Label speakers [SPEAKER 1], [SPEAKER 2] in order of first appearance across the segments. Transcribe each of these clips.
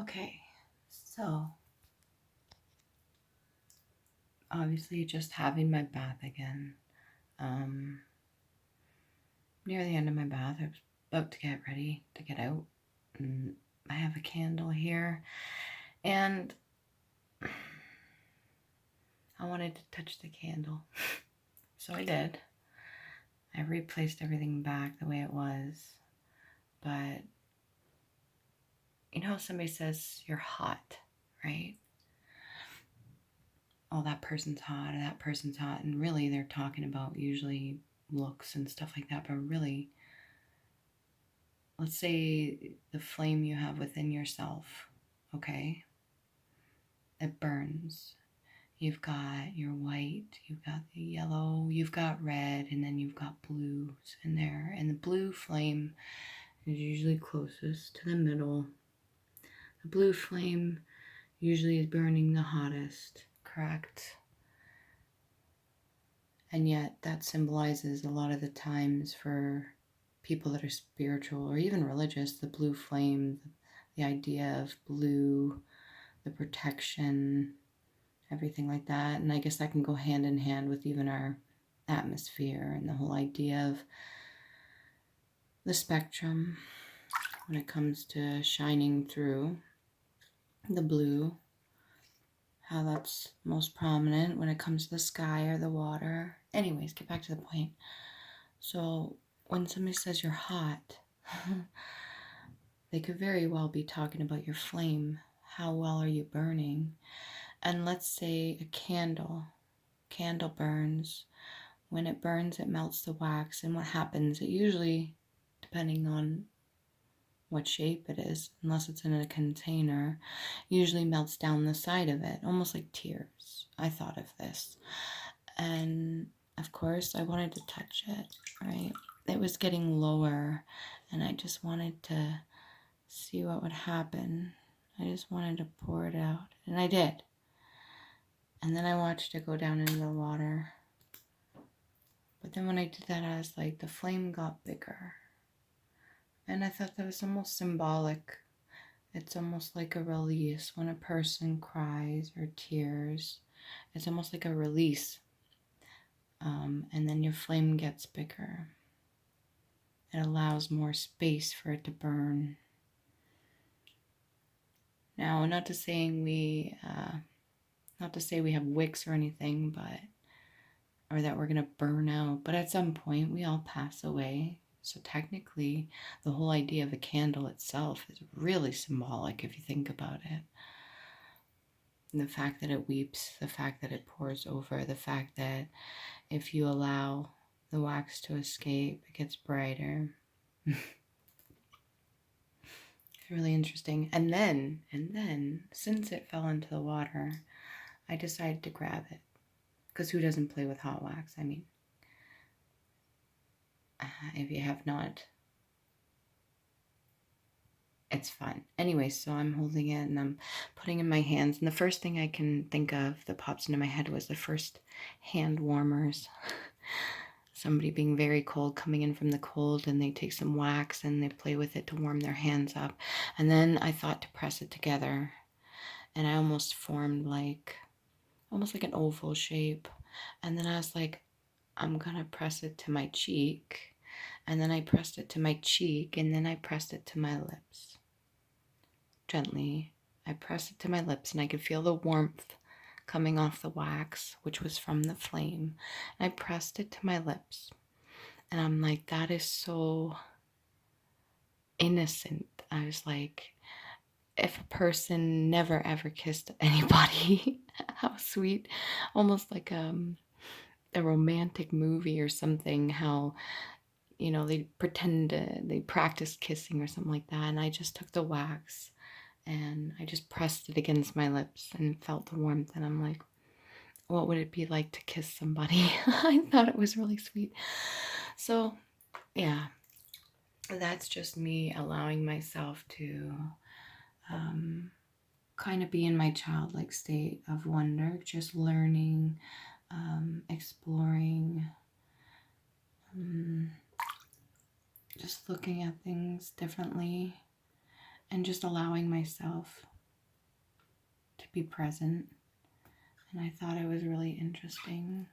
[SPEAKER 1] Okay, so obviously just having my bath again. Near the end of my bath, I was about to get ready to get out, and I have a candle here, and I wanted to touch the candle, so I did. I replaced everything back the way it was, but you know how somebody says you're hot, right? Oh, that person's hot, or that person's hot, and really they're talking about usually looks and stuff like that, but really, let's say the flame you have within yourself, okay? It burns. You've got your white, you've got the yellow, you've got red, and then you've got blues in there. And the blue flame is usually closest to the middle. The blue flame usually is burning the hottest, correct? And yet that symbolizes a lot of the times for people that are spiritual or even religious, the blue flame, the idea of blue, the protection, everything like that. And I guess that can go hand in hand with even our atmosphere and the whole idea of the spectrum when it comes to shining through the blue, how that's most prominent when it comes to the sky or the water. Anyways, get back to the point. So when somebody says you're hot, they could very well be talking about your flame. How well are you burning? And let's say a candle burns. When it burns, it melts the wax. And what happens, it usually, depending on what shape it is, unless it's in a container, usually melts down the side of it, almost like tears. I thought of this. And of course, I wanted to touch it, right? It was getting lower, and I just wanted to see what would happen. I just wanted to pour it out, and I did. And then I watched it go down into the water. But then when I did that, I was like, the flame got bigger. And I thought that was almost symbolic. It's almost like a release when a person cries or tears. It's almost like a release. And then your flame gets bigger. It allows more space for it to burn. Now, not to say we have wicks or anything, or that we're gonna burn out. But at some point, we all pass away. So technically, the whole idea of a candle itself is really symbolic if you think about it. And the fact that it weeps, the fact that it pours over, the fact that if you allow the wax to escape, it gets brighter. It's really interesting. And then, since it fell into the water, I decided to grab it. Because who doesn't play with hot wax? I mean, if you have not, it's fun. Anyway, so I'm holding it and I'm putting it in my hands. And the first thing I can think of that pops into my head was the first hand warmers. Somebody being very cold, coming in from the cold, and they take some wax and they play with it to warm their hands up. And then I thought to press it together. And I almost formed almost like an oval shape. And then I was like, I'm gonna press it to my cheek. And then I pressed it to my cheek, and then I pressed it to my lips. Gently, I pressed it to my lips, and I could feel the warmth coming off the wax, which was from the flame. And I pressed it to my lips. And I'm like, that is so innocent. I was like, if a person never ever kissed anybody, how sweet. Almost like a romantic movie or something, how they they practice kissing or something like that. And I just took the wax and I just pressed it against my lips and felt the warmth. And I'm like, what would it be like to kiss somebody? I thought it was really sweet. So, yeah, that's just me allowing myself to kind of be in my childlike state of wonder, just learning, exploring, just looking at things differently, and just allowing myself be present. And I thought it was really interesting.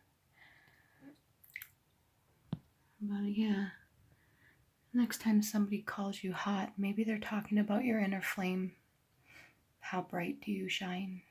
[SPEAKER 1] But yeah, next time somebody calls you hot, maybe they're talking about your inner flame. How bright do you shine?